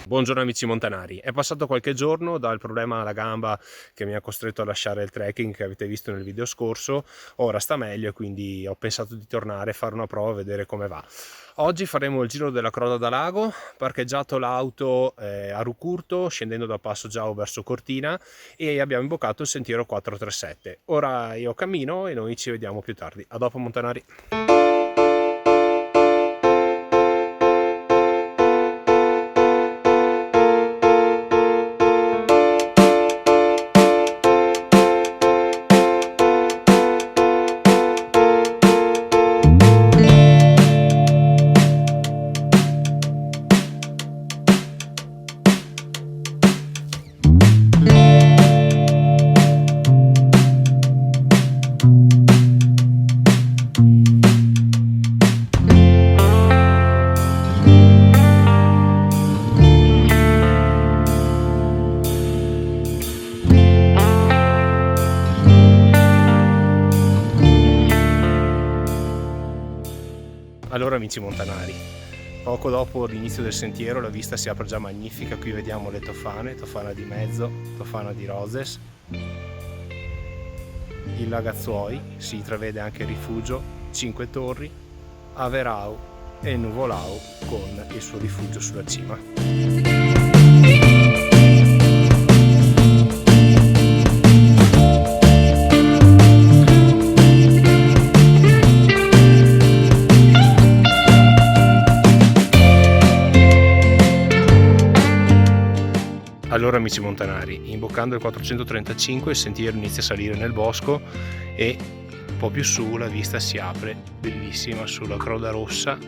Buongiorno amici montanari, è passato qualche giorno dal problema alla gamba che mi ha costretto a lasciare il trekking che avete visto nel video scorso. Ora sta meglio e quindi ho pensato di tornare a fare una prova e vedere come va. Oggi faremo il giro della Croda da Lago, parcheggiato l'auto a Rucurto scendendo da Passo Giao verso Cortina e abbiamo imboccato il sentiero 437. Ora io cammino e noi ci vediamo più tardi. A dopo montanari! Allora amici montanari, poco dopo l'inizio del sentiero la vista si apre già magnifica. Qui vediamo le tofane, Tofana di Mezzo, Tofana di Roses, il Lagazzuoi, si intravede anche il rifugio Cinque Torri, Averau e Nuvolau con il suo rifugio sulla cima. Allora amici montanari, imboccando il 435 il sentiero inizia a salire nel bosco e un po' più su la vista si apre bellissima sulla Croda Rossa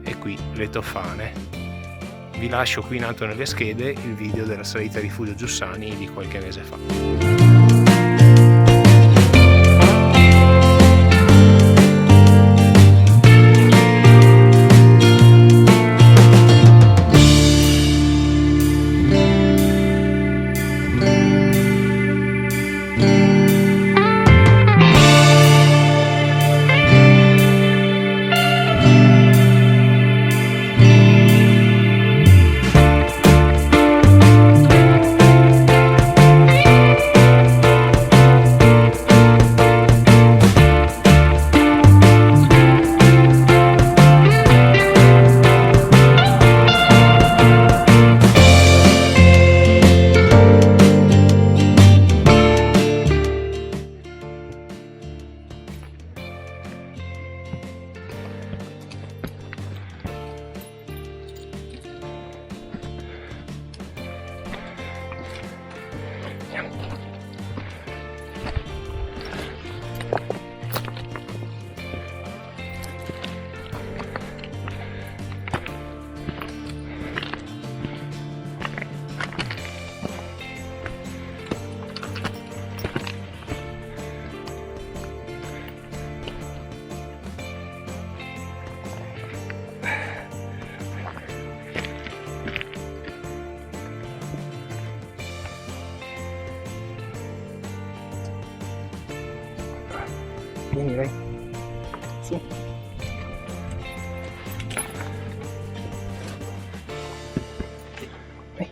e qui le tofane. Vi lascio qui in alto nelle schede il video della salita Rifugio Giussani di qualche mese fa. Vieni, dai, su. Vai.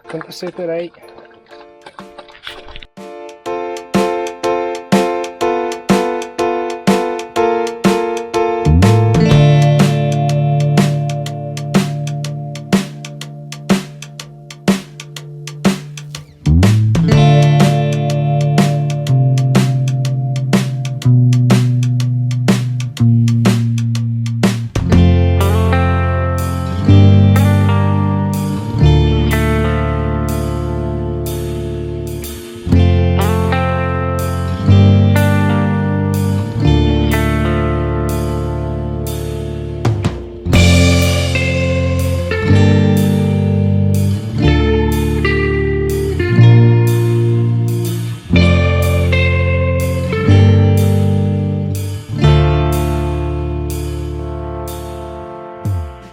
Quanta sete lei?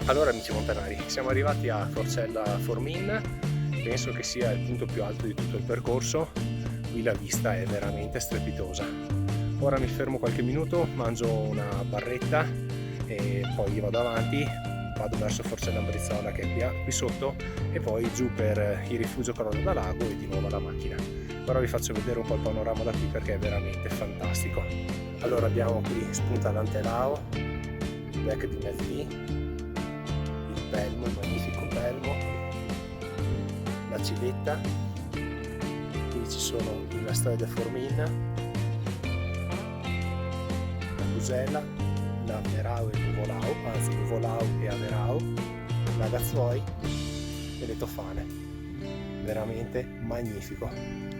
Allora amici montanari, siamo arrivati a Forcella Formin, penso che sia il punto più alto di tutto il percorso. Qui la vista è veramente strepitosa. Ora mi fermo qualche minuto, mangio una barretta e poi vado avanti, vado verso Forcella Ambrizzola che è qui sotto, e poi giù per il rifugio Crolla da Lago e di nuovo alla macchina. Ora vi faccio vedere un po' il panorama da qui perché è veramente fantastico. Allora abbiamo qui spunta l'Antelao, il Bec di Melfi, il Pelmo, il magnifico Pelmo, la Civetta, qui ci sono la Strada Formin, la Busella, la Verao e Nuvolao, anzi Nuvolao e Averao, la Gazzuoi e le Tofane. Veramente magnifico.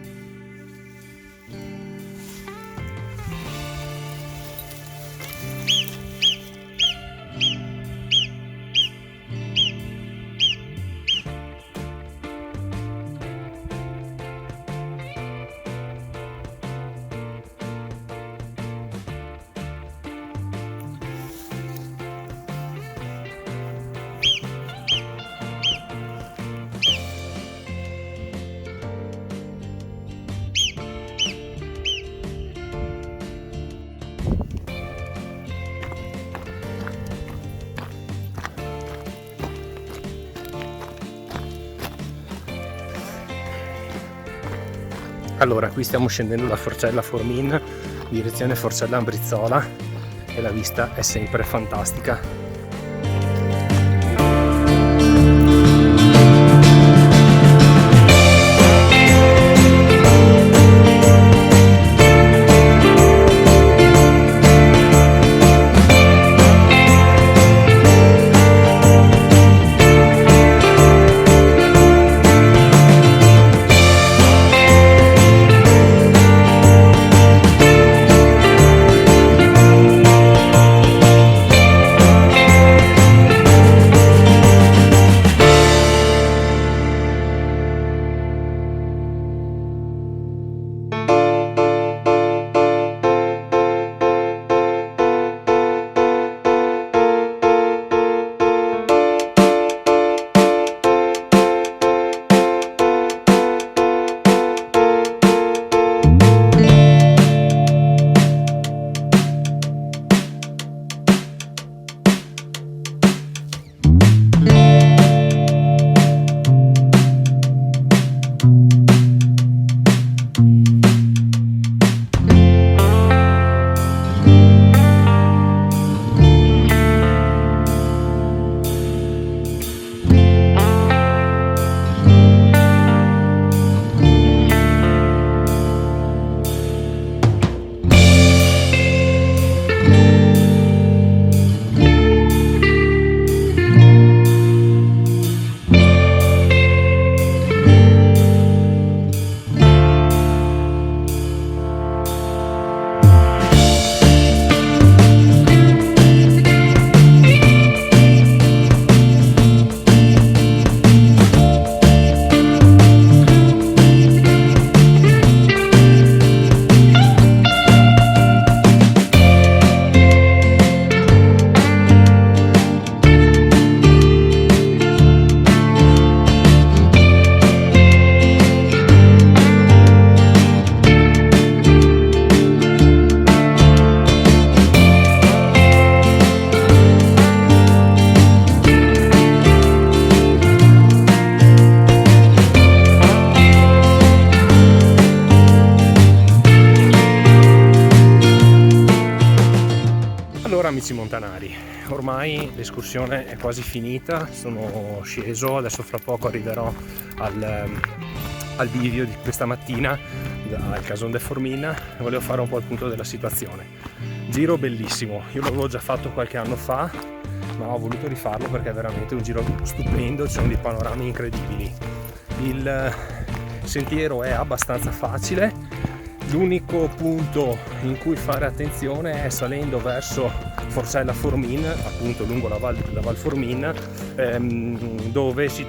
Allora, qui stiamo scendendo da Forcella Formin, direzione Forcella Ambrizzola, e la vista è sempre fantastica. Allora amici montanari, ormai l'escursione è quasi finita, sono sceso, adesso fra poco arriverò al bivio di questa mattina al Cason de Formin. Volevo fare un po' il punto della situazione. Giro bellissimo, io l'avevo già fatto qualche anno fa, ma ho voluto rifarlo perché è veramente un giro stupendo, ci sono dei panorami incredibili. Il sentiero è abbastanza facile. L'unico punto in cui fare attenzione è salendo verso Forcella Formin, appunto lungo la Val Formin, dove ci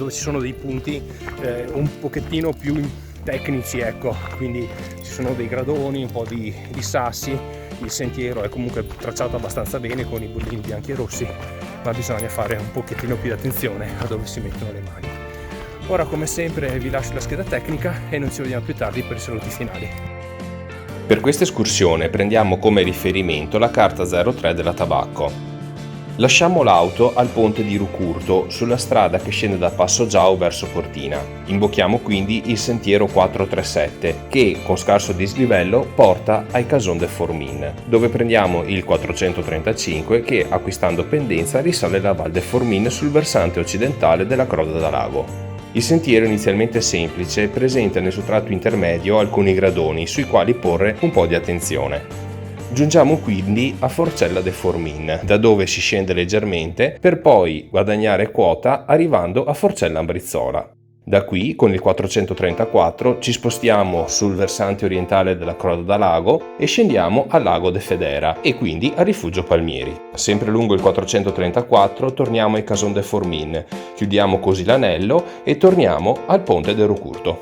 sono dei punti un pochettino più tecnici, ecco, quindi ci sono dei gradoni, un po' di sassi. Il sentiero è comunque tracciato abbastanza bene con i bollini bianchi e rossi, ma bisogna fare un pochettino più di attenzione a dove si mettono le mani. Ora come sempre vi lascio la scheda tecnica e non ci vediamo più tardi per i saluti finali. Per questa escursione prendiamo come riferimento la carta 03 della Tabacco. Lasciamo l'auto al ponte di Rucurto sulla strada che scende da Passo Giao verso Cortina. Imbocchiamo quindi il sentiero 437 che, con scarso dislivello, porta ai Cason de Formin, dove prendiamo il 435 che, acquistando pendenza, risale la Val de Formin sul versante occidentale della Croda da Lago. Il sentiero inizialmente semplice presenta nel suo tratto intermedio alcuni gradoni sui quali porre un po' di attenzione. Giungiamo quindi a Forcella de Formin, da dove si scende leggermente per poi guadagnare quota arrivando a Forcella Ambrizzola. Da qui, con il 434, ci spostiamo sul versante orientale della Croda da Lago e scendiamo al lago de Federa e quindi a Rifugio Palmieri. Sempre lungo il 434 torniamo ai Cason de Formin, chiudiamo così l'anello e torniamo al ponte del Rucurto.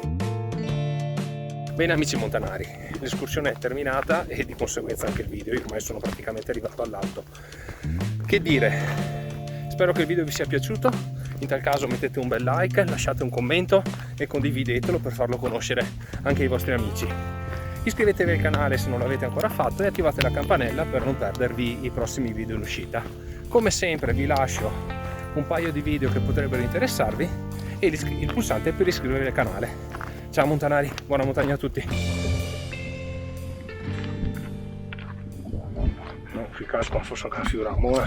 Bene amici montanari, l'escursione è terminata e di conseguenza anche il video, io ormai sono praticamente arrivato all'alto. Che dire, spero che il video vi sia piaciuto, in tal caso mettete un bel like, lasciate un commento e condividetelo per farlo conoscere anche ai vostri amici. Iscrivetevi al canale se non l'avete ancora fatto e attivate la campanella per non perdervi i prossimi video in uscita. Come sempre vi lascio un paio di video che potrebbero interessarvi e il pulsante per iscrivervi al canale. Ciao montanari, buona montagna a tutti. No, qui casco, forse anche figuriamo,